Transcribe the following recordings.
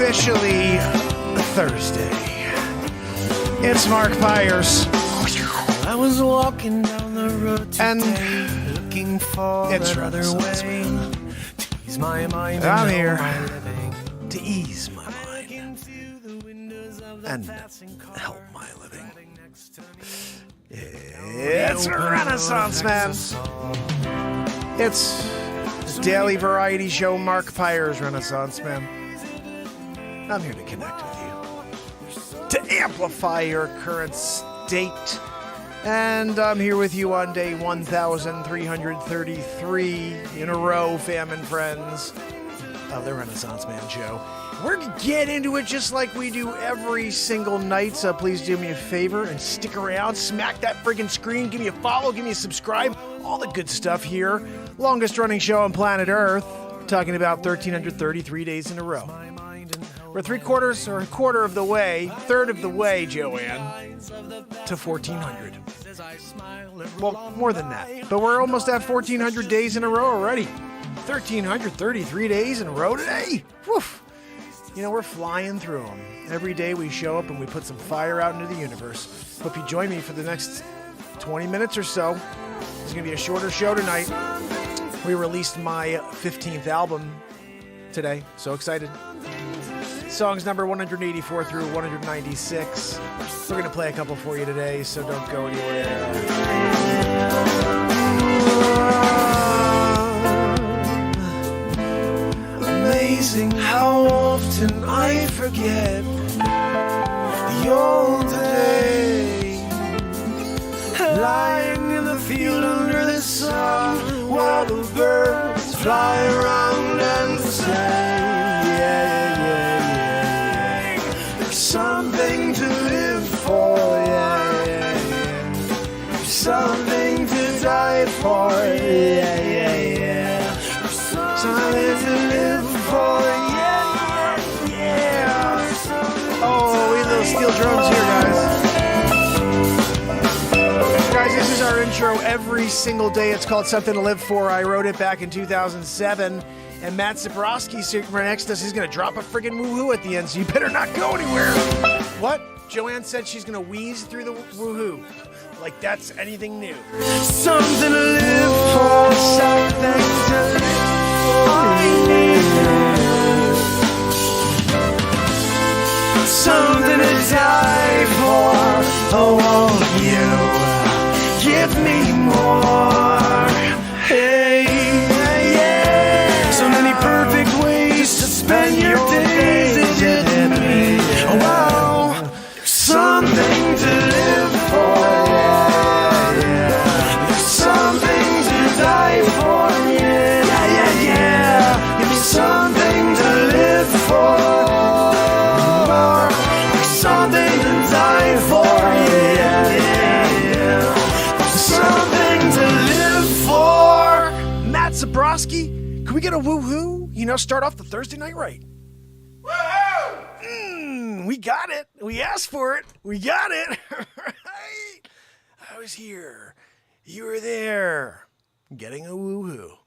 officially Thursday. It's Mark Pires. I was walking down the road today, And looking for it's another Renaissance way Man. to ease my mind. I'm and here my living. to ease my mind Into the windows of the and passing car, help my living. driving next to me. It's Renaissance Man. It's the daily variety show Mark Pires Renaissance Man. I'm here to connect with you, to amplify your current state. And I'm here with you on day 1,333 in a row, fam and friends, of the Renaissance Man Show. We're going to get into it just like we do every single night, so please do me a favor and stick around, smack that friggin' screen, give me a follow, give me a subscribe, all the good stuff here. Longest running show on planet Earth, talking about 1,333 days in a row. We're three-quarters or a quarter of the way, third of the way, Joanne, to 1,400. Well, more than that. But we're almost at 1,400 days in a row already. 1,333 days in a row today. Woof. You know, we're flying through them. Every day we show up and we put some fire out into the universe. Hope you join me for the next 20 minutes or so. It's going to be a shorter show tonight. We released my 15th album today. So excited. Songs number 184 through 196. We're going to play a couple for you today, so don't go anywhere. Amazing how often I forget the old days. Lying in the field under the sun while the birds fly around and say, something to live for, yeah. Something to die for, yeah. Something to live for, yeah. Oh, we have those steel drums here, guys. Guys, this is our intro every single day. It's called Something to Live For. I wrote it back in 2007. And Matt Zabrowski sitting right next to us, he's going to drop a friggin' woohoo at the end, so you better not go anywhere. What? Joanne said she's going to wheeze through the woohoo. Like that's anything new. Something to live for, something to live for. I need something to die for. Oh, won't you give me more? Hey. Perfect ways to spend your days and didn't me. Oh, wow, something to live for, yeah. There's something to die for, yeah. Give me something to live for, there's something to die for, yeah. There's something to live for. Matt Zabrowski, can we get a woohoo? You know, start off the Thursday night right. Woohoo! We got it. We asked for it. We got it. Right? I was here. You were there. Getting a woohoo.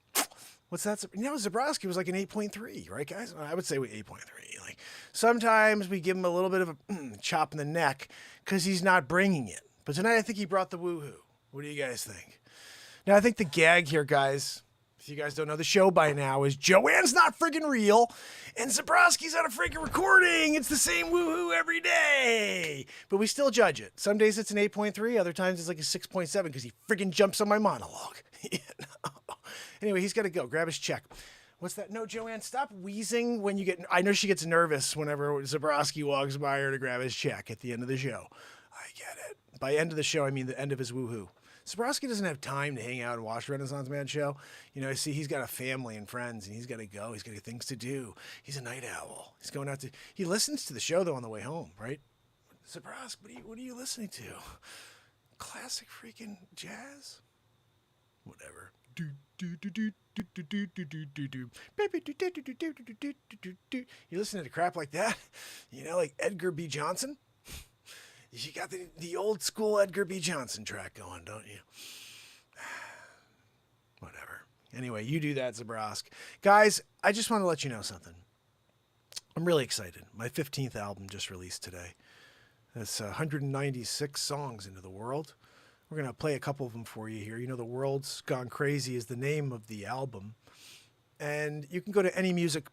What's that? You know, Zabrowski was like an 8.3, right, guys? I would say 8.3. Like sometimes we give him a little bit of a chop in the neck because he's not bringing it. But tonight I think he brought the woohoo. What do you guys think? Now, I think the gag here, guys, if you guys don't know the show by now, is Joanne's not friggin' real, and Zabrowski's on a friggin' recording. It's the same woohoo every day. But we still judge it. Some days it's an 8.3, other times it's like a 6.7 because he friggin' jumps on my monologue. You know? Anyway, he's got to go. Grab his check. What's that? No, Joanne, stop wheezing when you get... I know she gets nervous whenever Zabrowski walks by her to grab his check at the end of the show. I get it. By end of the show, I mean the end of his woohoo. Zabrowski doesn't have time to hang out and watch the Renaissance Man show. You know, see, he's got a family and friends, and he's got to go. He's got things to do. He's a night owl. He's going out to... He listens to the show, though, on the way home, right? Zabrowski, what are you listening to? Classic freaking jazz? Whatever. You listen to crap like that? You know, like Edgar B. Johnson? You got the old school Edgar B. Johnson track going, don't you? Whatever. Anyway, you do that, Zabrowski. Guys, I just want to let you know something. I'm really excited. My 15th album just released today. It's 196 songs into the world. We're going to play a couple of them for you here. You know, The World's Gone Crazy is the name of the album. And you can go to any music,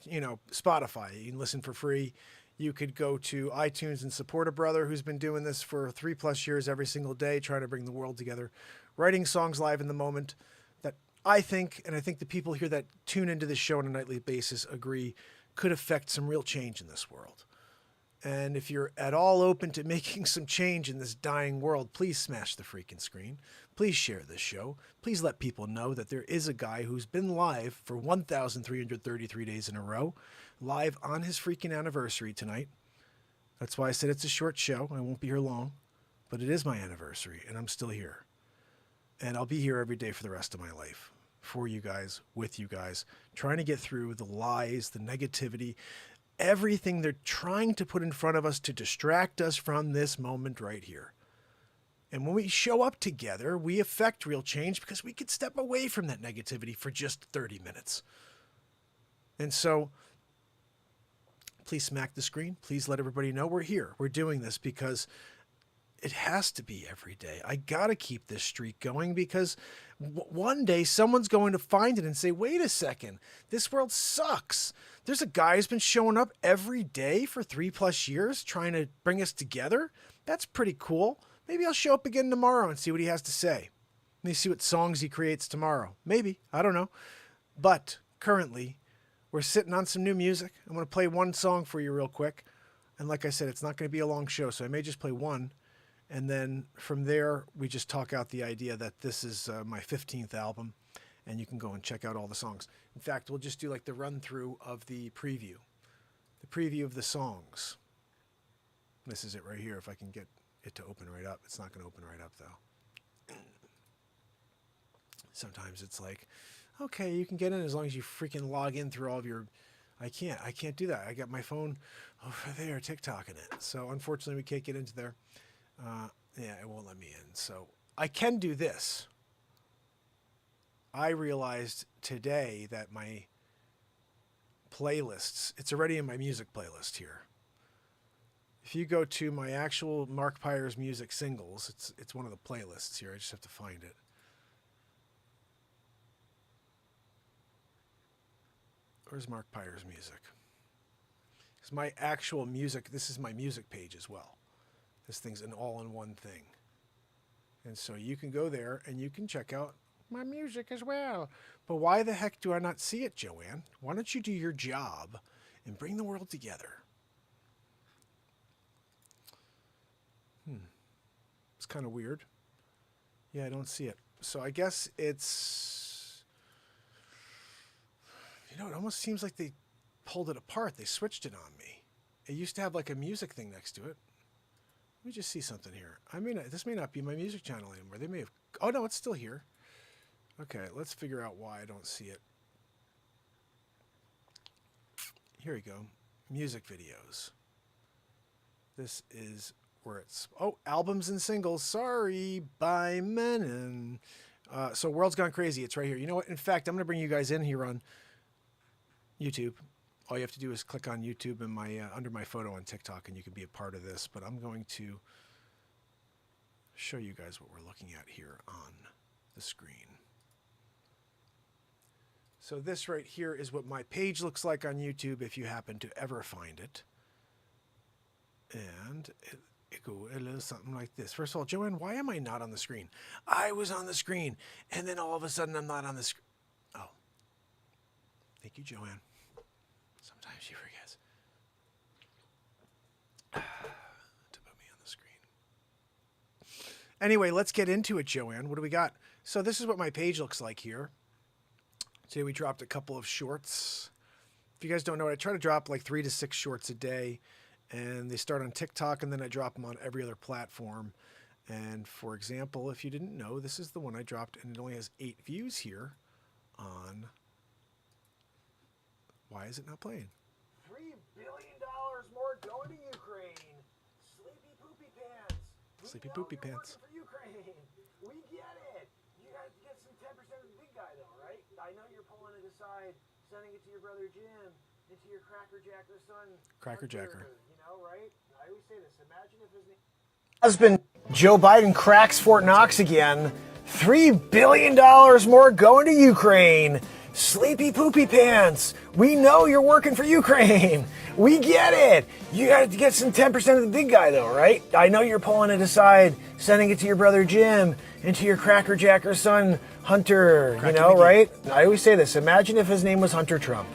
Spotify. You can listen for free. You could go to iTunes and support a brother who's been doing this for 3+ years every single day, trying to bring the world together, writing songs live in the moment that I think, and I think the people here that tune into this show on a nightly basis agree, could affect some real change in this world. And if you're at all open to making some change in this dying world, please smash the freaking screen. Please share this show. Please let people know that there is a guy who's been live for 1,333 days in a row, live on his freaking anniversary tonight. That's why I said it's a short show. I won't be here long, but it is my anniversary, and I'm still here. And I'll be here every day for the rest of my life, for you guys, with you guys, trying to get through the lies, the negativity, everything they're trying to put in front of us to distract us from this moment right here. And when we show up together, we affect real change because we could step away from that negativity for just 30 minutes. And so please smack the screen. Please let everybody know we're here. We're doing this because it has to be every day. I got to keep this streak going because one day someone's going to find it and say, wait a second, this world sucks. There's a guy who's been showing up every day for 3+ years trying to bring us together. That's pretty cool. Maybe I'll show up again tomorrow and see what he has to say. Let me see what songs he creates tomorrow. Maybe. I don't know. But currently, we're sitting on some new music. I'm going to play one song for you real quick. And like I said, it's not going to be a long show, so I may just play one. And then from there, we just talk out the idea that this is my 15th album, and you can go and check out all the songs. In fact, we'll just do like the run through of the preview of the songs. This is it right here. If I can get it to open right up. It's not going to open right up though. Sometimes it's like, okay, you can get in as long as you freaking log in through all of your, I can't do that. I got my phone over there TikToking it. So unfortunately we can't get into there. Yeah, it won't let me in. So I can do this. I realized today that my playlists, it's already in my music playlist here. If you go to my actual Mark Pires music singles, it's one of the playlists here. I just have to find it. Where's Mark Pires music? It's my actual music. This is my music page as well. This thing's an all-in-one thing. And so you can go there and you can check out my music as well. But why the heck do I not see it, Joanne? Why don't you do your job and bring the world together? It's kind of weird. Yeah, I don't see it. So I guess it's, it almost seems like they pulled it apart. They switched it on me. It used to have like a music thing next to it. Let me just see something here. This may not be my music channel anymore. They may have, oh no, it's still here. Okay, let's figure out why I don't see it. Here we go. Music videos. This is where it's, oh, albums and singles. Sorry, by Menon. So World's Gone Crazy. It's right here. You know what? In fact, I'm going to bring you guys in here on YouTube. All you have to do is click on YouTube and my under my photo on TikTok, and you can be a part of this. But I'm going to show you guys what we're looking at here on the screen. So this right here is what my page looks like on YouTube if you happen to ever find it. And it goes a little something like this. First of all, Joanne, why am I not on the screen? I was on the screen, and then all of a sudden I'm not on the screen. Oh. Thank you, Joanne. Sometimes she forgets to put me on the screen. Anyway, let's get into it, Joanne. What do we got? So this is what my page looks like here. Today we dropped a couple of shorts. If you guys don't know it, I try to drop like 3 to 6 shorts a day. And they start on TikTok, and then I drop them on every other platform. And for example, if you didn't know, this is the one I dropped, and it only has 8 views here on... Why is it not playing? $3 billion more going to Ukraine. Sleepy poopy pants. Sleepy poopy pants. For Ukraine. We get it. You guys get some 10% of the big guy though, right? I know you're pulling it aside, sending it to your brother Jim, into your Cracker Jacker son. Cracker Jacker. You know, right? I always say this. Imagine if his name. Husband Joe Biden cracks Fort Knox again. $3 billion more going to Ukraine. Sleepy poopy pants. We know you're working for Ukraine. We get it. You got to get some 10% of the big guy, though, right? I know you're pulling it aside, sending it to your brother Jim, and to your Cracker Jacker son Hunter. You know, right? I always say this. Imagine if his name was Hunter Trump.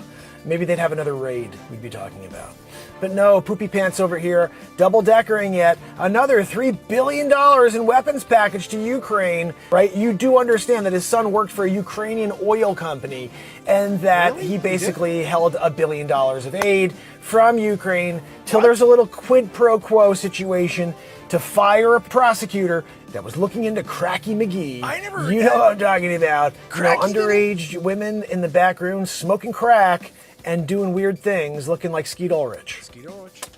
Maybe they'd have another raid we'd be talking about. But no, poopy pants over here, double-deckering yet. Another $3 billion in weapons package to Ukraine, right? You do understand that his son worked for a Ukrainian oil company and that he basically held $1 billion of aid from Ukraine till there's a little quid pro quo situation to fire a prosecutor that was looking into Cracky McGee. I never You know what I'm talking about. You know, underage women in the back room smoking crack and doing weird things, looking like Skeet Ulrich.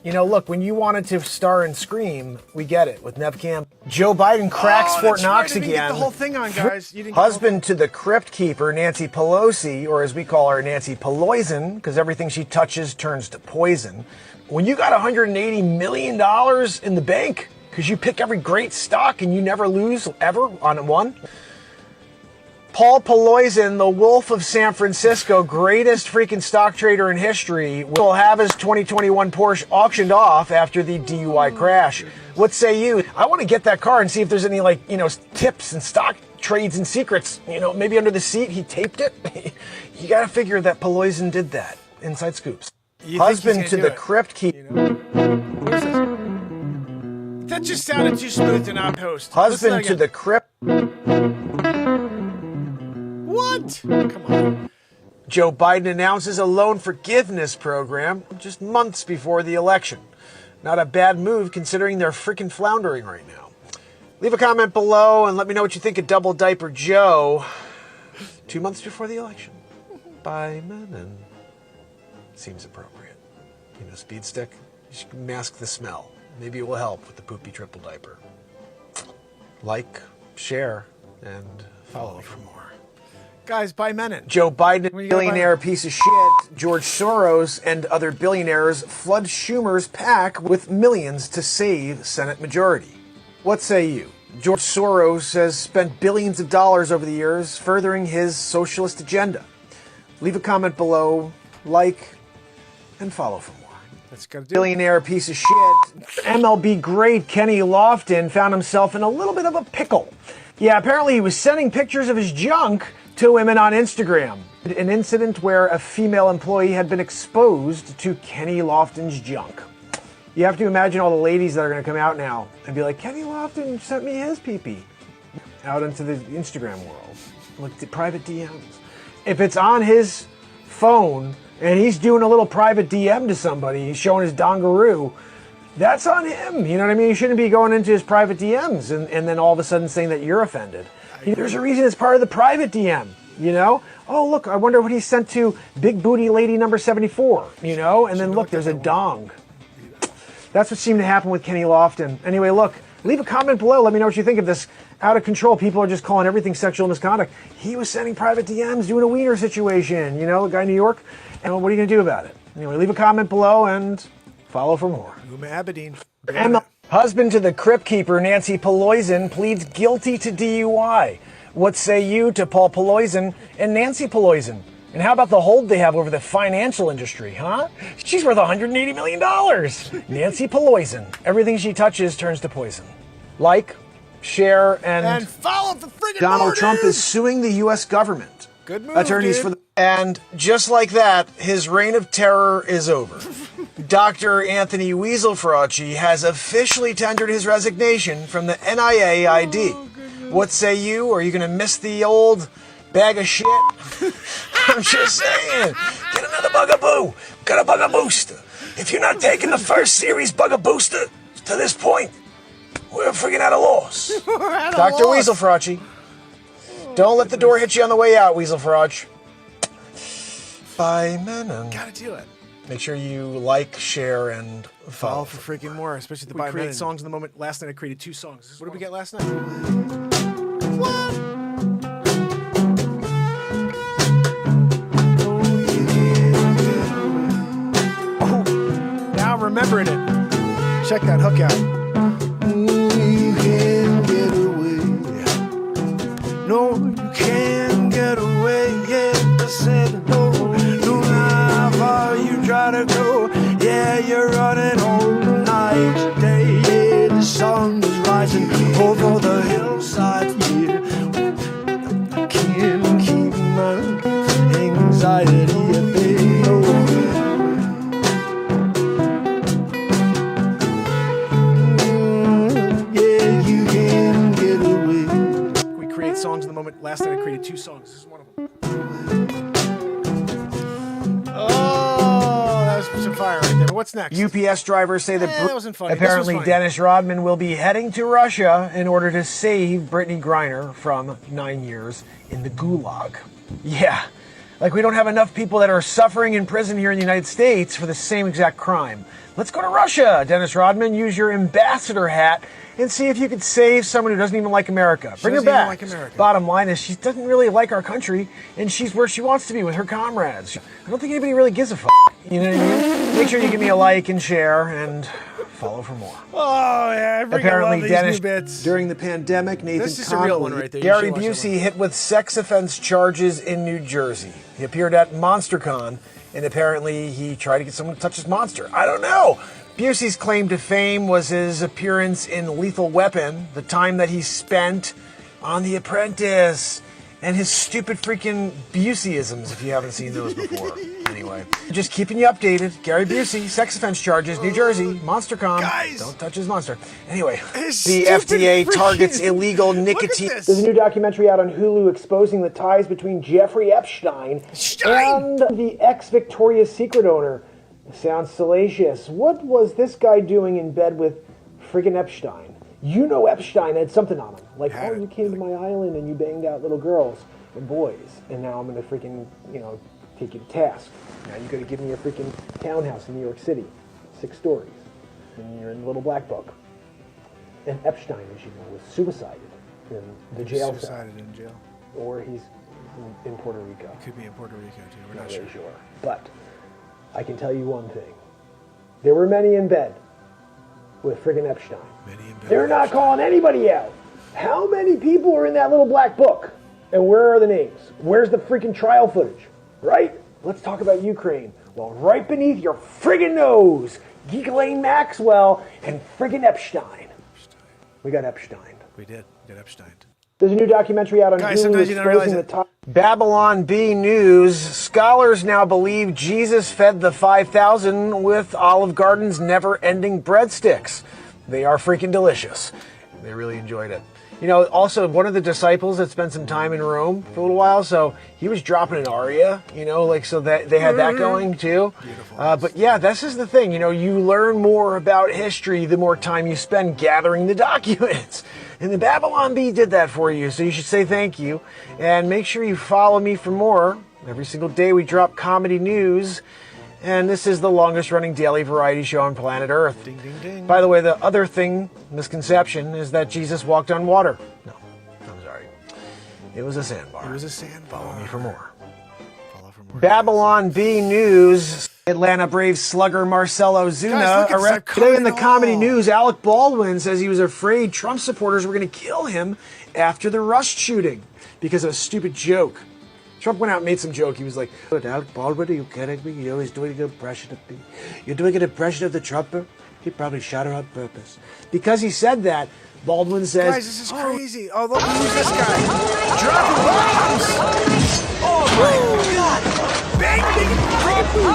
You know, look, when you wanted to star in Scream, we get it with Nev Campbell. Joe Biden cracks Fort Knox again. Get the whole thing on, guys. You didn't Husband to the crypt keeper, Nancy Pelosi, or as we call her, Nancy Peloison, because everything she touches turns to poison. When you got $180 million in the bank, because you pick every great stock and you never lose ever on one. Paul Peloison, the Wolf of San Francisco, greatest freaking stock trader in history, will have his 2021 Porsche auctioned off after the DUI crash. What say you? I want to get that car and see if there's any, like, you know, tips and stock trades and secrets. You know, maybe under the seat he taped it. You got to figure that Peloison did that. Inside scoops. Husband to the crypt keeper. You know? What is this? That just sounded too smooth to not post. Husband to the crypt. What? Come on. Joe Biden announces a loan forgiveness program just months before the election. Not a bad move considering they're freaking floundering right now. Leave a comment below and let me know what you think of Double Diaper Joe 2 months before the election. By Menon. Seems appropriate. You know, speed stick? You should mask the smell. Maybe it will help with the poopy triple diaper. Like, share, and follow for more. Guys, buy Menon. Joe Biden, billionaire piece of shit. George Soros and other billionaires flood Schumer's PAC with millions to save Senate majority. What say you? George Soros has spent billions of dollars over the years furthering his socialist agenda. Leave a comment below, like, and follow for more. That's gotta do. Billionaire piece of shit. MLB great Kenny Lofton found himself in a little bit of a pickle. Yeah, apparently he was sending pictures of his junk to women on Instagram. An incident where a female employee had been exposed to Kenny Lofton's junk. You have to imagine all the ladies that are going to come out now and be like, Kenny Lofton sent me his pee-pee. Out into the Instagram world. Like the private DMs. If it's on his phone and he's doing a little private DM to somebody, he's showing his dongaroo, that's on him. You know what I mean? You shouldn't be going into his private DMs and then all of a sudden saying that you're offended. There's a reason it's part of the private DM, you know? Oh, look, I wonder what he sent to Big Booty Lady number 74, you know? And then look, there's a dong. That's what seemed to happen with Kenny Lofton. Anyway, look, leave a comment below. Let me know what you think of this. Out of control. People are just calling everything sexual misconduct. He was sending private DMs, doing a wiener situation, you know, the guy in New York. And what are you going to do about it? Anyway, leave a comment below and follow for more. Uma Abedin. Husband to the crypt keeper, Nancy Peloison, pleads guilty to DUI. What say you to Paul Peloison and Nancy Peloison? And how about the hold they have over the financial industry, huh? She's worth $180 million. Nancy Peloison. Everything she touches turns to poison. Like, share, and follow the friggin' Donald Trump is suing the U.S. government. Good move, Attorneys dude. for the... And just like that, his reign of terror is over. Dr. Anthony Weaselfrauci has officially tendered his resignation from the NIAID. What say you? Are you going to miss the old bag of shit? I'm just saying. Get another bugaboo. Got a bugabooster. If you're not taking the first series bugabooster to this point, we're freaking at a loss. Dr. Weaselfrauci. Don't let the door hit you on the way out, Weaselfrauci. Bye, Menon. Gotta do it. Make sure you like, share, and follow. For freaking more, especially the create songs in the moment. Last night I created 2 songs. What did we get last night? What? remembering it. Check that hook out. You can't get away. No, you can't get away. Yeah, I said no. No matter how far you try to go. Yeah, you're running all night today. Yeah, the sun is rising over the hillside. Yeah, I can't keep my anxiety at bay. No. Yeah, you can get away. We create songs in the moment. Last night I created 2 songs. This is one of them. Oh, that was some fire right there. But what's next? UPS drivers say that, that wasn't funny. apparently This was funny. Dennis Rodman will be heading to Russia in order to save Brittany Griner from 9 years in the gulag. Yeah, like we don't have enough people that are suffering in prison here in the United States for the same exact crime. Let's go to Russia, Dennis Rodman. Use your ambassador hat and see if you could save someone who doesn't even like America. Bring her doesn't even back. like America. Bottom line is she doesn't really like our country, and she's where she wants to be with her comrades. I don't think anybody really gives a f***. You know what I mean? Make sure you give me a like and share and follow for more. Oh, yeah, I freaking Apparently, love these Dennis, new bits. during the pandemic, Nathan This is a real one Connolly- right there. You Gary should watch that Busey one. hit with sex offense charges in New Jersey. He appeared at MonsterCon, and apparently he tried to get someone to touch his monster. I don't know. Busey's claim to fame was his appearance in Lethal Weapon, the time that he spent on The Apprentice, and his stupid freaking Buseyisms, if you haven't seen those before. Anyway, just keeping you updated. Gary Busey, sex offense charges, New Jersey, MonsterCon. Guys! Don't touch his monster. Anyway, His the stupid FDA freaking- targets illegal Look at nicotine. this. There's a new documentary out on Hulu exposing the ties between Jeffrey Epstein Stein! and the ex-Victoria's Secret owner. Sounds salacious. What was this guy doing in bed with friggin' Epstein? You know Epstein had something on him. Like, Had oh, it. you came to my island and you banged out little girls and boys, and now I'm gonna freaking, take you to task. Now you gotta give me a freaking townhouse in New York City, 6 stories, and you're in the little black book. And Epstein, as you know, was suicided in the jail cell. Suicided in jail. Or he's in Puerto Rico. Could be in Puerto Rico, too. We're Not not really sure. sure. But I can tell you one thing. There were many in bed with friggin' Epstein. Many in bed They're with not Epstein. calling anybody out. How many people are in that little black book? And where are the names? Where's the freaking trial footage? Right? Let's talk about Ukraine. Well, right beneath your friggin' nose, Ghislaine Maxwell and friggin' Epstein. We got Epstein. We did. We got Epstein. There's a new documentary out on Guys, Hulu sometimes you don't realize exposing the it. top. Babylon Bee News. Scholars now believe Jesus fed the 5,000 with Olive Garden's never-ending breadsticks. They are freaking delicious. They really enjoyed it. You know, also one of the disciples had spent some time in Rome for a little while, so he was dropping an aria, so that they had that going too. But yeah, this is the thing, you learn more about history the more time you spend gathering the documents. And the Babylon Bee did that for you, so you should say thank you. And make sure you follow me for more. Every single day we drop comedy news. And this is the longest running daily variety show on planet Earth. Ding, ding, ding. By the way, the other misconception, is that Jesus walked on water. No, I'm sorry. It was a sandbar. It was a sandbar. Follow me for more. Follow for more. Babylon Bee News. Atlanta Braves slugger Marcelo Guys, Zuna look at this. I've arrested. covered Today in the it comedy all. news, Alec Baldwin says he was afraid Trump supporters were going to kill him after the Rust shooting because of a stupid joke. Trump went out and made some joke. He was like, Alec Baldwin, are you kidding me? He's doing an impression of me. You're doing an impression of the Trumper? He probably shot her on purpose. Because he said that, Baldwin says, Guys, this is crazy. Oh, look, who's this guy? Dropping bombs! Oh, my God! Bang,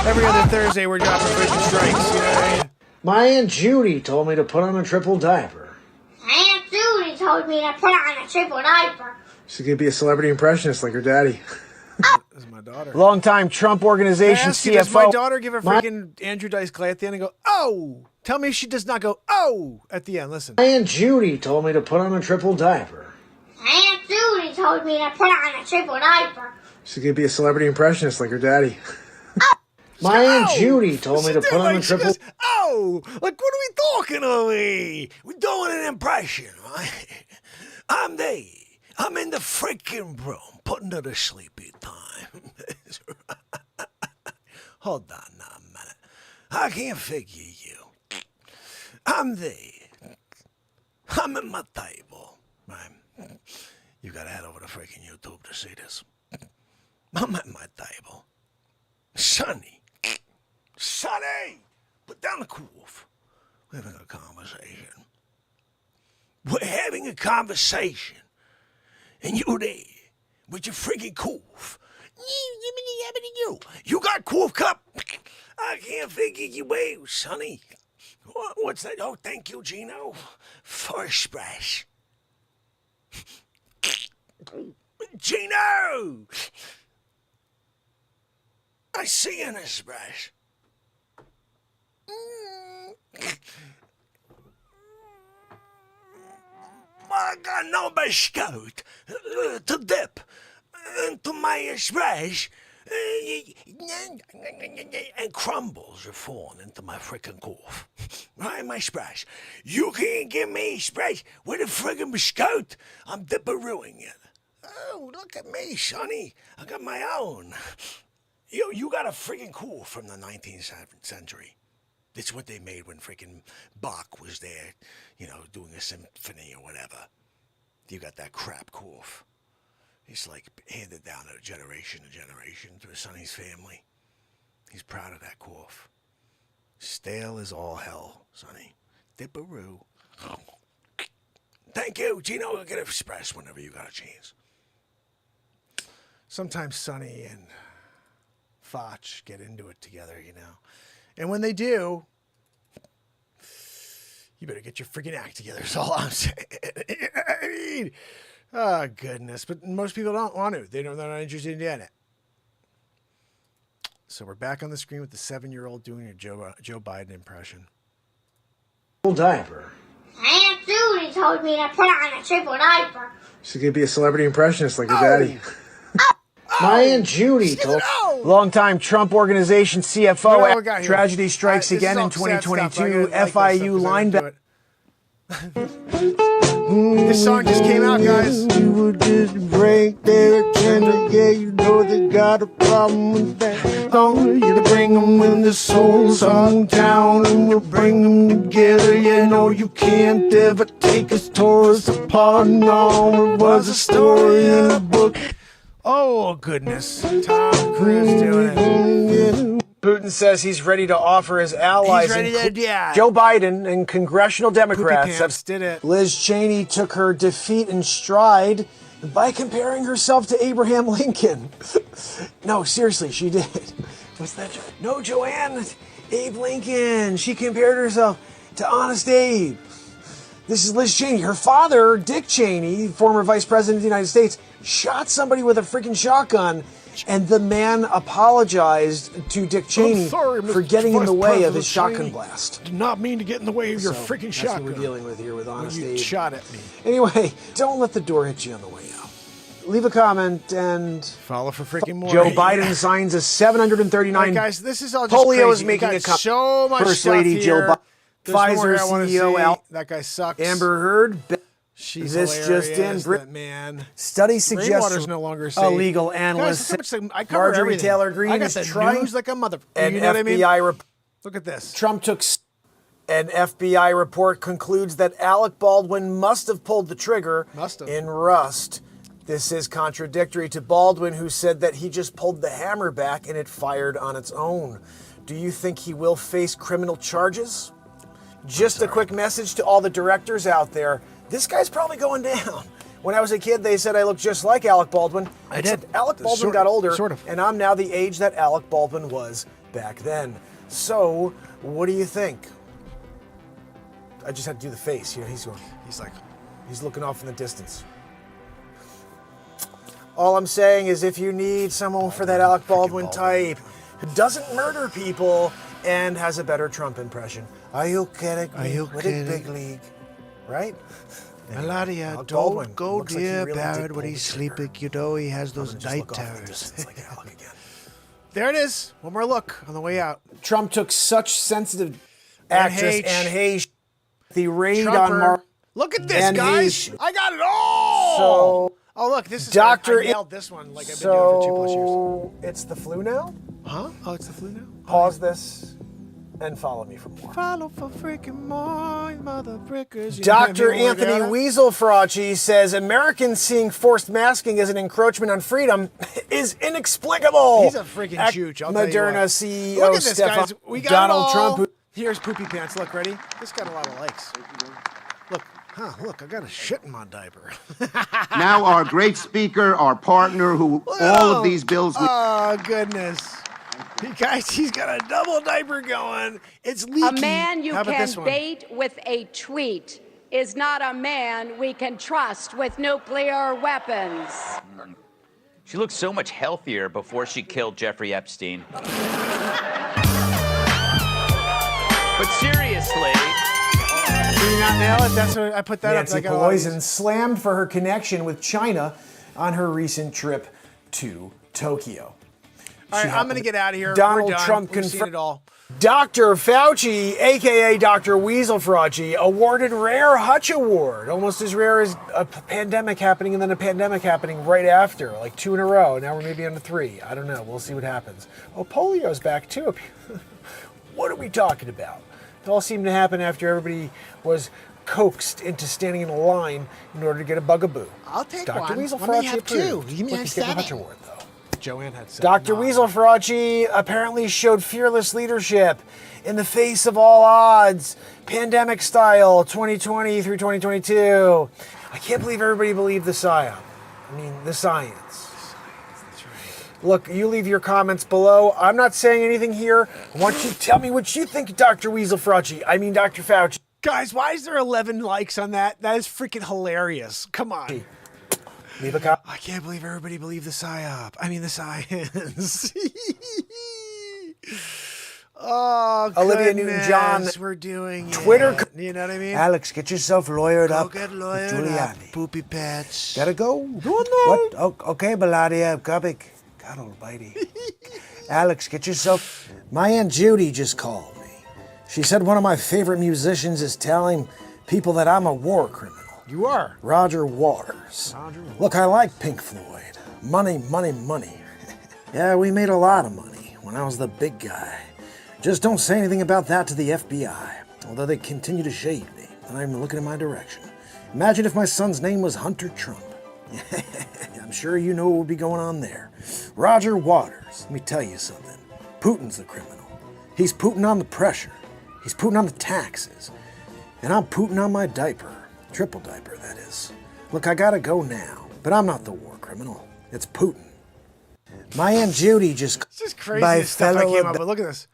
Every other Thursday, we're dropping freaking strikes. You know what I mean? my Aunt Judy told me to put on a triple diaper. Aunt Judy told me to put on a triple diaper. She's going to be a celebrity impressionist like her daddy. This is my daughter. Longtime Trump Organization Ask you, does CFO. my daughter give a freaking Andrew Dice Clay at the end and go, oh? Tell me if she does not go, oh, at the end. Listen. My Aunt Judy told me to put on a triple diaper. Aunt Judy told me to put on a triple diaper. She's going to be a celebrity impressionist like her daddy. My Aunt Oh! Judy told me She to did, put on like, a she triple... goes, oh, like, what are we talking over here? We're doing an impression, right? I'm there. I'm in the freaking room, putting her to sleepy time. Hold on now a minute. I can't figure you. I'm there. I'm at my table. Right? You gotta head over to freaking YouTube to see this. I'm at my table. Sonny. Sonny! Put down the coof. We're having a conversation. We're having a conversation. And you there with your freaking coof. You got coof cup? I can't figure you out, Sonny. What's that? Oh, thank you, Gino. For a splash. Gino! I see you in a splash. I got no biscuit to dip into my splash, and crumbles are falling into my frickin' cough. Right, my splash. You can't give me splash with a friggin' biscuit. I'm dipperooing it. Oh, look at me, Sonny. I got my own. You got a friggin' cool from the 19th century. It's what they made when freaking Bach was there, doing a symphony or whatever. You got that crap cough. It's like handed down to generation through Sonny's family. He's proud of that cough. Stale as all hell, Sonny. Dipperoo. Thank you, Gino. I'll get it express whenever you got a chance. Sometimes Sonny and Foch get into it together, And when they do, you better get your freaking act together, is all I'm saying. I mean, oh, goodness. But most people don't want to. They're not interested in doing it. So we're back on the screen with the 7-year-old doing a Joe Biden impression. Diaper. Aunt Judy told me to put on a triple diaper. She's going to be a celebrity impressionist like her daddy. My Aunt Judy told longtime Trump Organization CFO tragedy strikes again in 2022. FIU linebacker. This song just came out, guys. You would just break their agenda. Yeah, you know they got a problem with that. Don't you bring them in the soul song town and we'll bring them together. You know you can't ever take us, tore us apart. No, it was a story in a book. Oh, goodness. Tom Cruise doing it. Putin says he's ready to offer his allies, Joe Biden and congressional Democrats. Did it. Liz Cheney took her defeat in stride by comparing herself to Abraham Lincoln. No, seriously, she did. What's that? No, Joanne, Abe Lincoln. She compared herself to Honest Abe. This is Liz Cheney. Her father, Dick Cheney, former vice president of the United States, shot somebody with a freaking shotgun, and the man apologized to Dick Cheney for getting in the way of his shotgun blast. Did not mean to get in the way of your freaking shotgun. That's what we're dealing with here with Honest Abe. You shot at me. Anyway, don't let the door hit you on the way out. Leave a comment and follow for freaking more. Joe Biden signs a 739. Right, guys, this is all just polio crazy. is making a comeback. So much First stuff Lady here. Jill Biden, Pfizer CEO that guy sucks. Amber Heard. She's this hilarious, just in. that man. Study suggests no longer safe. a legal analyst, guys, I cover Marjorie everything. Taylor Greene, I got is the trying news like a mother. An you know FBI what I mean? Look at this. Trump took. An FBI report concludes that Alec Baldwin must have pulled the trigger in Rust. This is contradictory to Baldwin, who said that he just pulled the hammer back and it fired on its own. Do you think he will face criminal charges? Just a quick message to all the directors out there. This guy's probably going down. When I was a kid, they said I looked just like Alec Baldwin. I did. Alec Baldwin got older, sort of. and I'm now the age that Alec Baldwin was back then. So, what do you think? I just had to do the face. He's looking off in the distance. All I'm saying is if you need someone for that Alec Baldwin type who doesn't murder people and has a better Trump impression. Are you kidding me? Are you With kidding? a big league, right? Melania, Alec don't Baldwin go looks like he near really Barrett did when pull he's the trigger. sleeping. You know he has those I'm gonna just night look off in the terrors. distance like Alec again. There it is. One more look on the way out. Trump took such sensitive actress Anne Heche. The raid Trumper. on Mark. Look at this, Anne guys. Heche. I got it all. So, oh, look, this is Dr. I nailed this one like I've been doing for 2+ years. It's the flu now? Huh? Oh, it's the flu now? Pause this and follow me for more. Follow for freaking more, mother frickers. You know what I Dr. mean? We're Anthony gonna- Weaselfrauci says Americans seeing forced masking as an encroachment on freedom is inexplicable. He's a freaking chooch. I'll tell you Moderna what. CEO Look at this, Stefan guys. We got Donald it all. Trump. Who, Here's Poopy Pants. Look, ready? This got a lot of likes. Look, look, I got a shit in my diaper. Now our great speaker, our partner, who all of these bills... Oh, goodness. You guys, he's got a double diaper going. It's leaky. A man you How about can this one? bait with a tweet is not a man we can trust with nuclear weapons. She looked so much healthier before she killed Jeffrey Epstein. But seriously, Did you not nail it? That's what I put that Nancy up. I got a lot of Pelosi these. slammed for her connection with China on her recent trip to Tokyo. All right, I'm going to get out of here. Donald We're done. Trump We've seen it all. Dr. Fauci, aka Dr. Weaselfrauci, awarded Rare Hutch Award. Almost as rare as a pandemic happening and then a pandemic happening right after, like 2 in a row. Now we're maybe on to 3. I don't know. We'll see what happens. Oh, polio's back too. What are we talking about? It all seemed to happen after everybody was coaxed into standing in a line in order to get a bugaboo. I'll take Dr. one. Weaselfrauci Let me have approved. two. Give me Look, a he's getting a Hutch 7. Award, though. Joanne had 7. Dr. Weaselfrauci apparently showed fearless leadership in the face of all odds, pandemic style, 2020 through 2022. I can't believe everybody believed the psyop. I mean, the science. That's right. Look, you leave your comments below. I'm not saying anything here. I want you to tell me what you think of Dr. Weaselfrauci. I mean, Dr. Fauci. Guys, why is there 11 likes on that? That is freaking hilarious. Come on. Leave a comment. I can't believe everybody believed the psyop. I mean, the science. Oh, Olivia goodness, Newton-John, we're doing Twitter. it. You know what I mean? Alex, get yourself lawyered Go up. get with lawyered up, Giuliani. Poopy Pants. Gotta go. Doing What? Oh, okay, Beladia, Kubik. God almighty. Alex, get yourself... My Aunt Judy just called me. She said one of my favorite musicians is telling people that I'm a war criminal. You are. Roger Waters. Look, I like Pink Floyd. Money, money, money. Yeah, we made a lot of money when I was the big guy. Just don't say anything about that to the FBI, although they continue to shade me. They're not even looking in my direction. Imagine if my son's name was Hunter Trump. I'm sure you know what would be going on there. Roger Waters, let me tell you something. Putin's the criminal. He's Putin on the pressure. He's Putin on the taxes. And I'm Putin on my diaper. Triple diaper, that is. Look, I gotta go now, but I'm not the war criminal. It's Putin. My Aunt Judy just... It's just crazy My the stuff I fellow came up with. Look at this.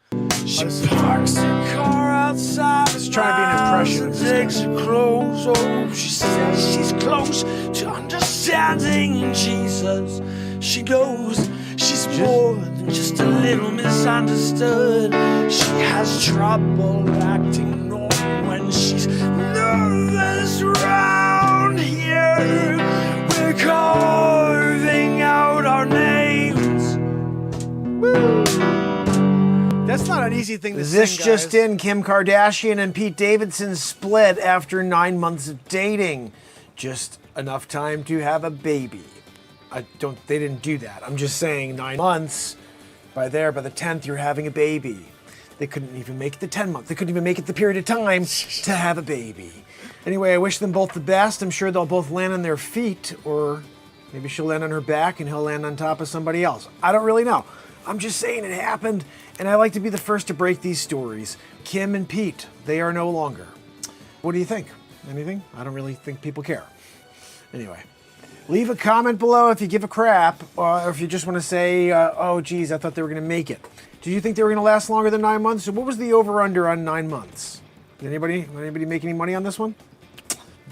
She parks her car outside. Just trying to be an impression of this guy. Takes her clothes off. She says she's close to understanding Jesus. She knows she's more than just a little misunderstood. She has trouble acting normal when she's nervous around here. We're carving out our names. That's not an easy thing to This sing, just guys. in, Kim Kardashian and Pete Davidson split after 9 months of dating. Just enough time to have a baby. They didn't do that. I'm just saying 9 months. By the 10th, you're having a baby. They couldn't even make it the 10 months. They couldn't even make it the period of time to have a baby. Anyway, I wish them both the best. I'm sure they'll both land on their feet, or maybe she'll land on her back and he'll land on top of somebody else. I don't really know. I'm just saying it happened, and I like to be the first to break these stories. Kim and Pete, they are no longer. What do you think? Anything? I don't really think people care. Anyway, leave a comment below if you give a crap, or if you just want to say, oh geez, I thought they were going to make it. Did you think they were going to last longer than 9 months? So what was the over-under on 9 months? Did anybody make any money on this one?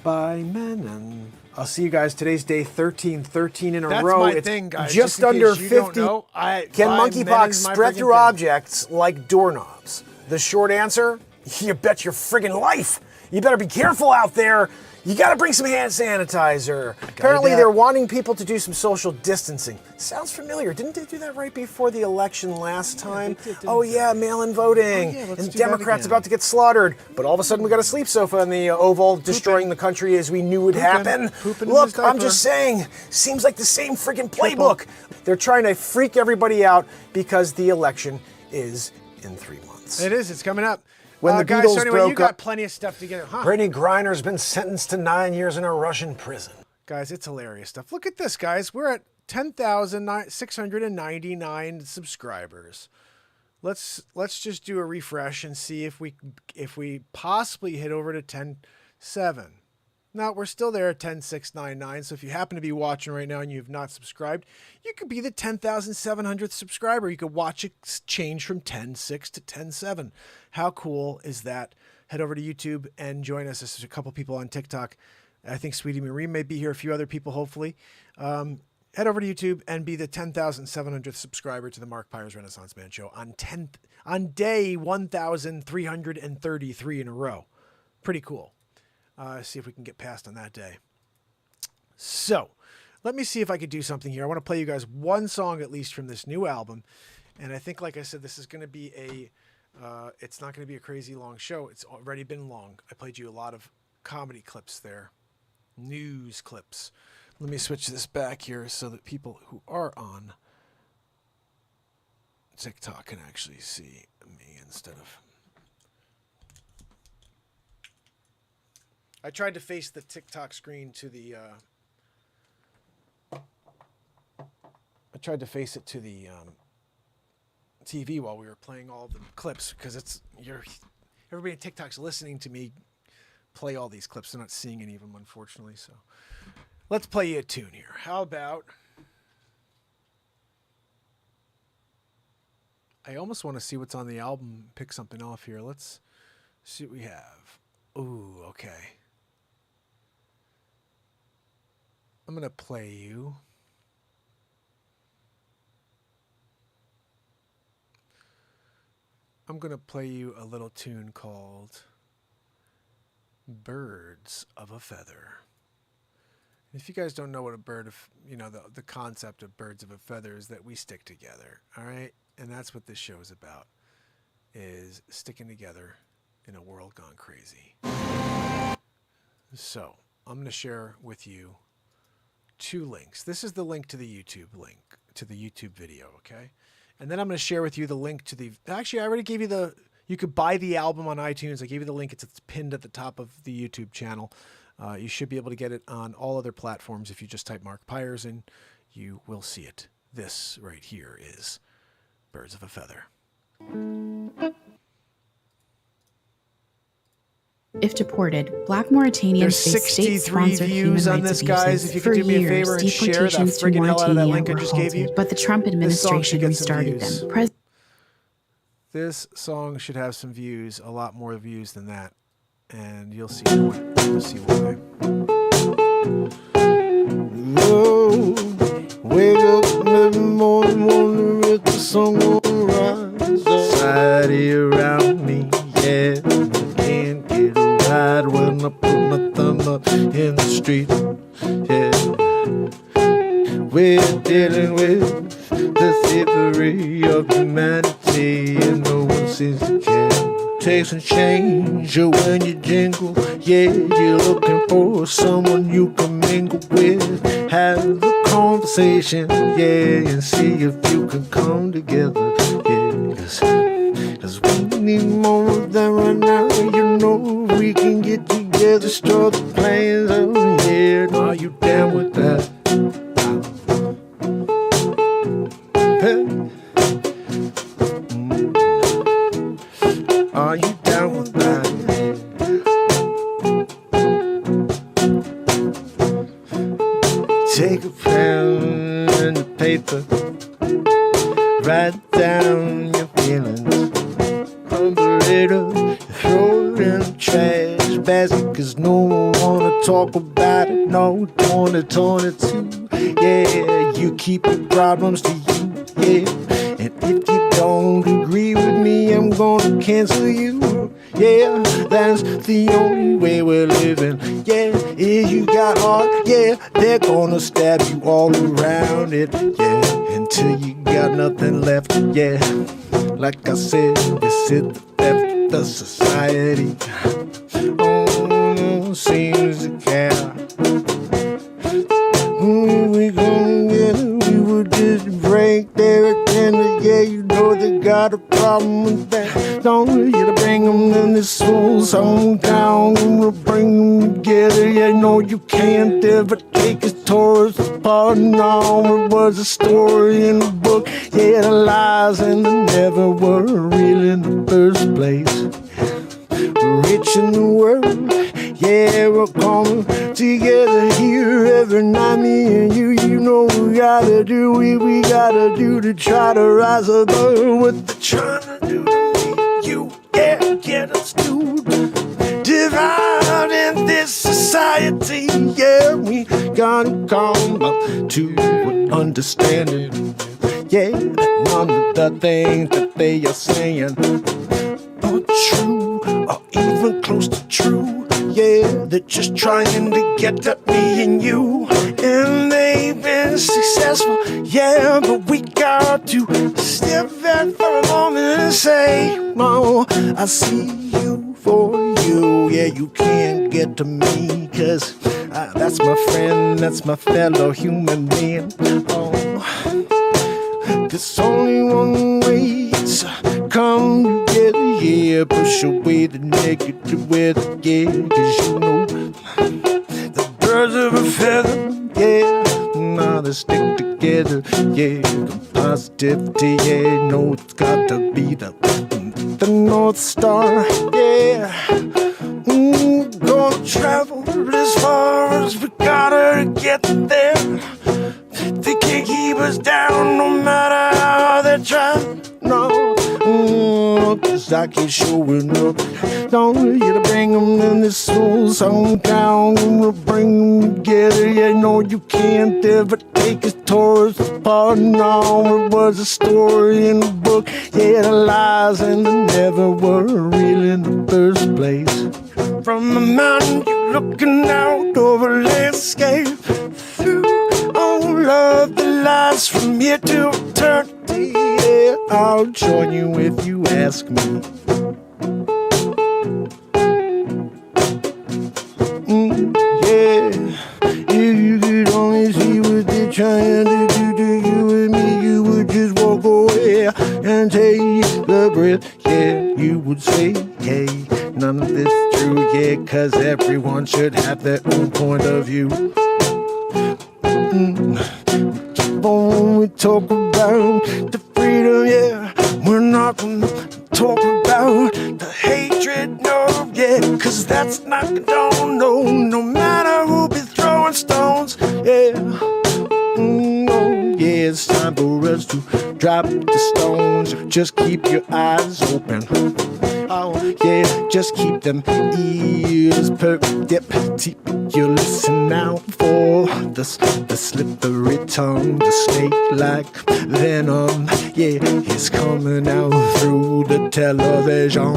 By men and... I'll see you guys. Today's day 13 in a That's row. my It's thing, guys. just in under case you don't 50. know, Can by men monkeypox is my spread freaking through thing. objects like doorknobs? The short answer, you bet your friggin' life. You better be careful out there. You got to bring some hand sanitizer. Apparently, they're wanting people to do some social distancing. Sounds familiar. Didn't they do that right before the election last time? Oh, yeah, mail-in voting. And Democrats about to get slaughtered. But all of a sudden, we got a sleep sofa in the Oval, destroying the country as we knew would happen. Look, I'm just saying, seems like the same freaking playbook. They're trying to freak everybody out because the election is in 3 months. It is. It's coming up. When the guys, Beatles so anyway, broke you got up, plenty of stuff to get. Huh? Brittany Griner's been sentenced to 9 years in a Russian prison. Guys, it's hilarious stuff. Look at this, guys. We're at 10,699 subscribers. Let's just do a refresh and see if we possibly hit over to 10,700. No, we're still there at 10,699. So if you happen to be watching right now and you have not subscribed, you could be the 10,700th subscriber. You could watch it change from 10.6 to 10.7. How cool is that? Head over to YouTube and join us. There's a couple people on TikTok. I think Sweetie Marie may be here. A few other people, hopefully. Head over to YouTube and be the 10,700th subscriber to the Mark Pires Renaissance Man Show on day 1,333 in a row. Pretty cool. See if we can get past on that day. So, let me see if I could do something here. I want to play you guys one song at least from this new album. And I think, like I said, this is going to be it's not going to be a crazy long show. It's already been long. I played you a lot of comedy clips there. News clips. Let me switch this back here so that people who are on TikTok can actually see me instead of... I tried to face the TikTok screen to the... I tried to face it to the TV while we were playing all the clips because everybody at TikTok's listening to me play all these clips. They're not seeing any of them, unfortunately. So let's play you a tune here. How about... I almost want to see what's on the album, pick something off here. Let's see what we have. Ooh, okay. I'm going to play you. I'm going to play you a little tune called Birds of a Feather. If you guys don't know what a bird of, the concept of birds of a feather is that we stick together, all right? And that's what this show is about, is sticking together in a world gone crazy. So, I'm going to share with you 2 links. This is the link to the YouTube video, okay? And then I'm going to share with you the link to actually, I already gave you you could buy the album on iTunes. I gave you the link. It's pinned at the top of the YouTube channel. You should be able to get it on all other platforms. If you just type Mark Pires in, you will see it. This right here is Birds of a Feather. If deported, Black Mauritanians face state-sponsored human rights abuses. For years, deportations to Mauritania were halted, but the Trump administration restarted them. This song should have some views, a lot more views than that, and you'll see why. Oh, wake up every morning, wondering if the sun will rise. Society around me, yeah. Can't get a ride when I put my thumb up in the street, yeah. We're dealing with the thievery of humanity, and no one seems to care. Take some change when you jingle, yeah. You're looking for someone you can mingle with. Have a conversation, yeah, and see if you can come together, yeah. Cause we need more of that right now. We can get together, start the plans, oh yeah. Are you down with that? Are you down with that? Take a pen and a paper, write down your feelings, crumble it up, throw it in the trash basket, cause no one wanna talk about it, no, 2022, yeah, you keep your problems to you, yeah, and if you don't agree with me, I'm gonna cancel you. Yeah, that's the only way we're living. Yeah, if you got heart, yeah, they're gonna stab you all around it. Yeah, until you got nothing left. Yeah, like I said, this is the theft of society. Oh, seems to care. We gonna get it, we would just break their agenda. Yeah, you know they got a problem with that. Don't you to bring them in this soul song down. We'll bring them together. Yeah, no, you can't ever take us towards apart. No, it was a story in a book. Yeah, the lies and the never were real in the first place. Rich in the world, yeah, we're coming together here every night, me and you. You know we gotta do, we gotta do to try to rise above what they're trying to do to me. You, yeah, get us to divide in this society. Yeah, we gotta come up to an understanding. Yeah, that none of the things that they are saying are true or even close to true. Yeah, they're just trying to get at me and you, and they've been successful. Yeah, but we got to step back for a moment and say, no, I see you for you. Yeah, you can't get to me, cause that's my friend, that's my fellow human being. Oh, there's only one way to come together. Yeah, push away the negative weather. Yeah, cause you know the birds of a feather. Yeah, now they stick together. Yeah, the positivity. Yeah, no, it's got to be the North Star. Yeah, gonna travel as far as we gotta get there. They can't keep us down no matter how they try. No, cause I keep showing up. Don't you to bring them in this soul song down. We'll bring them together. Yeah, no, you can't ever take us towards apart. No, it was a story in a book. Yeah, the lies and the never were real in the first place. From a mountain, you're looking out over a landscape. Through all of the lights from here to eternity. Yeah, I'll join you if you ask me. Yeah, if you could only see what they're trying to do to you and me, you would just walk away and take the breath. Yeah, you would say, hey, none of this is true. Yeah, cause everyone should have their own point of view. When we talk about the freedom, yeah, we're not gonna talk about the hatred, no, yeah, cause that's not condoned, no matter who be throwing stones, yeah, no, yeah, it's time for us to drop the stones, just keep your eyes open. Oh, yeah, just keep them ears perked up. You listen out for the slippery tongue, the snake-like venom. Yeah, it's coming out through the television.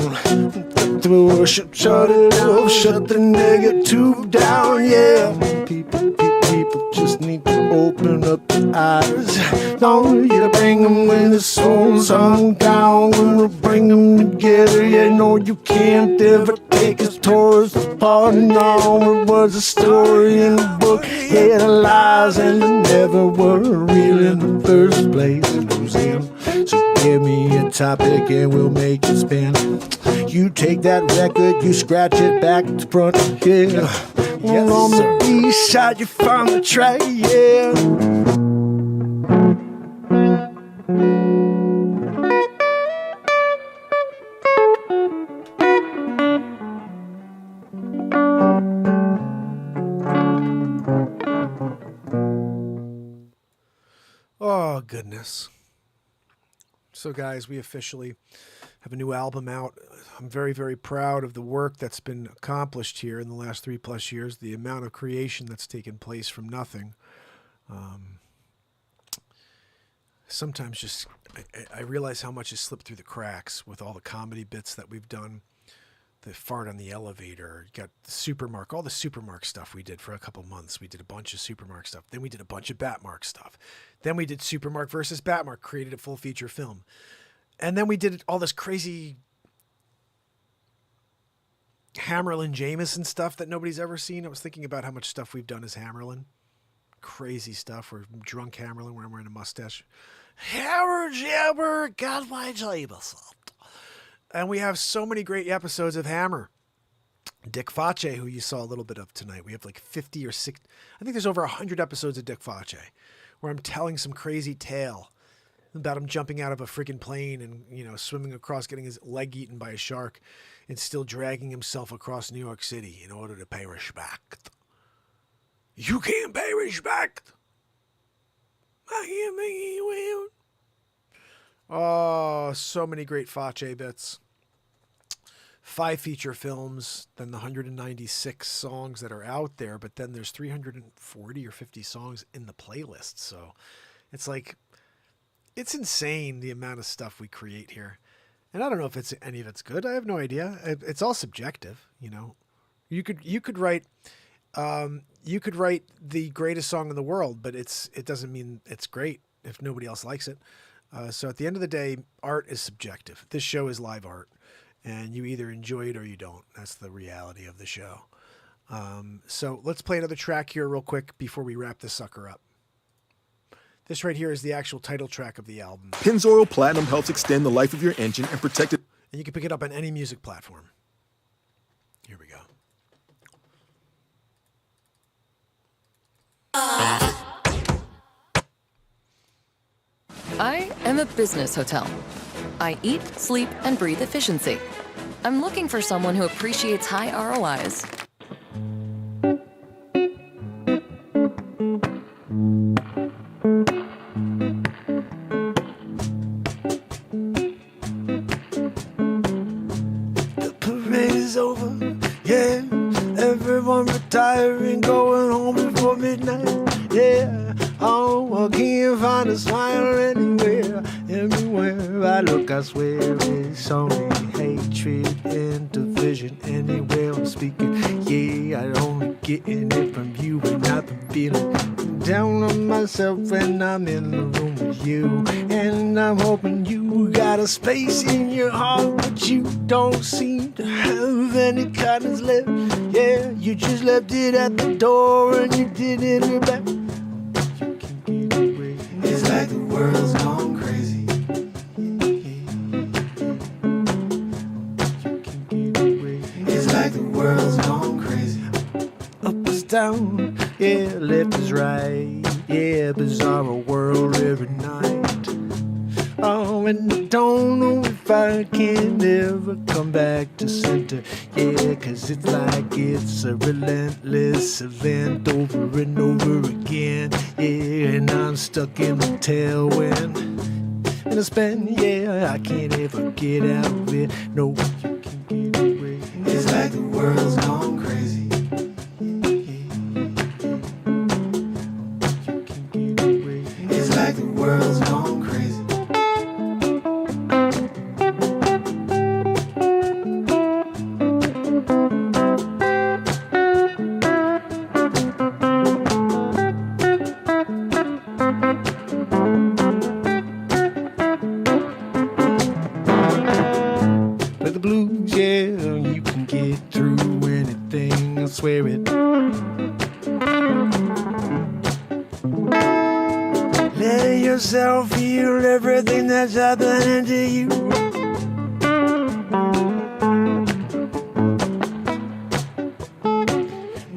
Shut it off, shut the negative down. Yeah, people just need to open up their eyes. Don't you bring them when the soul's on down. We'll bring them together. Yeah, no, you can't ever take us towards apart. No, it was a story in a book. Yeah, the lies and the never were real in the first place. Museum. So give me a topic and we'll make it spin. You take that record, you scratch it back to front. Yeah, yes, on the B-side you find the track. Yeah. Oh, goodness. So, guys, we officially have a new album out. I'm very, very proud of the work that's been accomplished here in the last 3+ years, the amount of creation that's taken place from nothing. sometimes just I realize how much has slipped through the cracks with all the comedy bits that we've done. The fart on the elevator, you got the Supermark, all the Supermark stuff we did for a couple months. We did a bunch of Supermark stuff. Then we did a bunch of Batmark stuff. Then we did Supermark versus Batmark, created a full feature film. And then we did all this crazy Hammerlin Jameson stuff that nobody's ever seen. I was thinking about how much stuff we've done as Hammerlin. Crazy stuff. We're drunk Hammerlin where I'm wearing a mustache. Hammer Jammer, got my Jameson. And we have so many great episodes of Hammer. Dick Face, who you saw a little bit of tonight. We have like 50 or 60. I think there's over 100 episodes of Dick Face where I'm telling some crazy tale about him jumping out of a freaking plane and, you know, swimming across, getting his leg eaten by a shark and still dragging himself across New York City in order to pay respect. You can't pay respect. I can't make you will. Oh, so many great Face bits. 5 feature films, then the 196 songs that are out there, but then there's 340 or 50 songs in the playlist. So it's like, it's insane the amount of stuff we create here. And I don't know if any of it's good. I have no idea. It's all subjective, you know. You could write the greatest song in the world, but it doesn't mean it's great if nobody else likes it. So at the end of the day, art is subjective. This show is live art, and you either enjoy it or you don't. That's the reality of the show. So let's play another track here real quick before we wrap this sucker up. This right here is the actual title track of the album. Pennzoil Platinum helps extend the life of your engine and protect it. And you can pick it up on any music platform. Here we go. I am a business hotel. I eat, sleep, and breathe efficiency. I'm looking for someone who appreciates high ROIs. The parade is over, yeah. Everyone retiring, going home before midnight, yeah. Oh, I can't find a smile anywhere. Everywhere I look, I swear it's only hatred and division. Anywhere I'm speaking, yeah, I only getting it from you, and I've been feeling down on myself when I'm in the room with you. And I'm hoping you got a space in your heart, but you don't seem to have any kindness left. Yeah, you just left it at the door and you didn't look back. It's like the world's gone crazy. It's like the world's gone crazy. Up is down, yeah, left is right. Yeah, bizarre world every night. Oh, and I don't know if I can ever come back to center. Yeah, 'cause it's like it's a relentless event over and over again. Yeah, and I'm stuck in the tailwind. And I spend, yeah, I can't ever get out of it. No, you can get away. It's like the world's gone crazy. It's like the world's gone crazy. But the blues, yeah, you can get through anything, I swear it. Let yourself feel everything that's happening to you.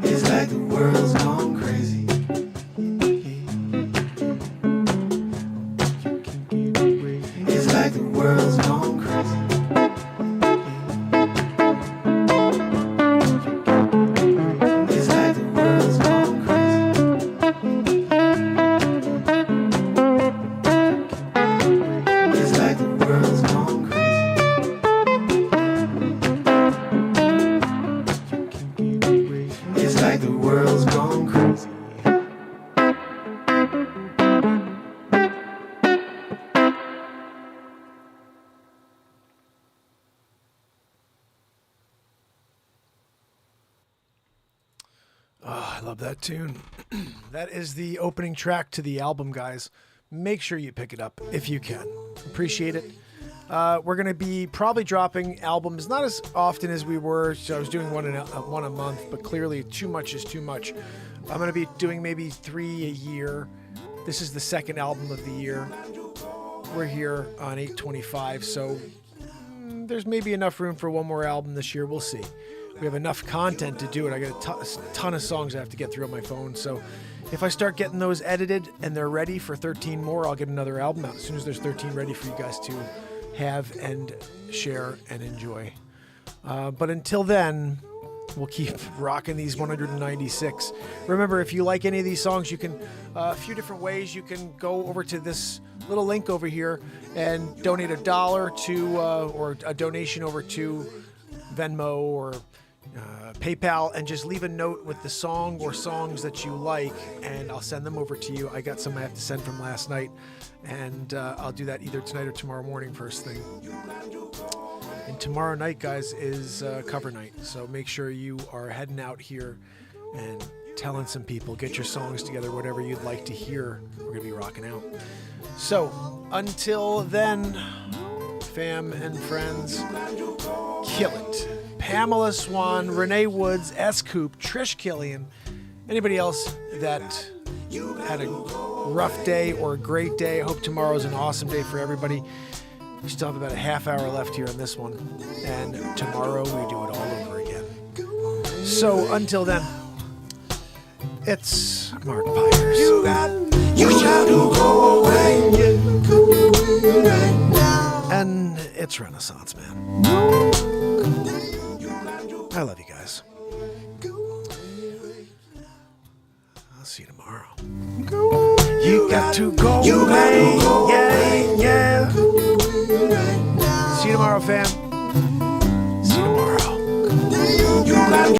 It's like the world's gone crazy. It's like the world's gone crazy. It's like the world's gone crazy. It's like the world's gone crazy. Oh, I love that tune. That is the opening track to the album, guys. Make sure you pick it up if you can. Appreciate it. We're going to be probably dropping albums, not as often as we were. So I was doing one a month, but clearly too much is too much. I'm going to be doing maybe 3 a year. This is the second album of the year. We're here on 8/25, so there's maybe enough room for one more album this year. We'll see. We have enough content to do it. I got a ton of songs I have to get through on my phone. So if I start getting those edited and they're ready for 13 more, I'll get another album out as soon as there's 13 ready for you guys to have and share and enjoy. But until then, we'll keep rocking these 196. Remember, if you like any of these songs, you can, a few different ways. You can go over to this little link over here and donate $1 to, or a donation over to Venmo or PayPal, and just leave a note with the song or songs that you like, and I'll send them over to you. I got some I have to send from last night, and I'll do that either tonight or tomorrow morning first thing. And tomorrow night, guys, is cover night, so make sure you are heading out here and telling some people. Get your songs together, whatever you'd like to hear. We're going to be rocking out. So until then, fam and friends, kill it. Pamela Swan, Renee Woods, S. Coop, Trish Killian, anybody else that had a rough day or a great day. I hope tomorrow's an awesome day for everybody. We still have about a half hour left here on this one, and tomorrow we do it all over again. So until then, it's Mark Pires. And it's Renaissance Man. I love you guys. I'll see you tomorrow. You got to go away. Yeah, yeah. See you tomorrow, fam.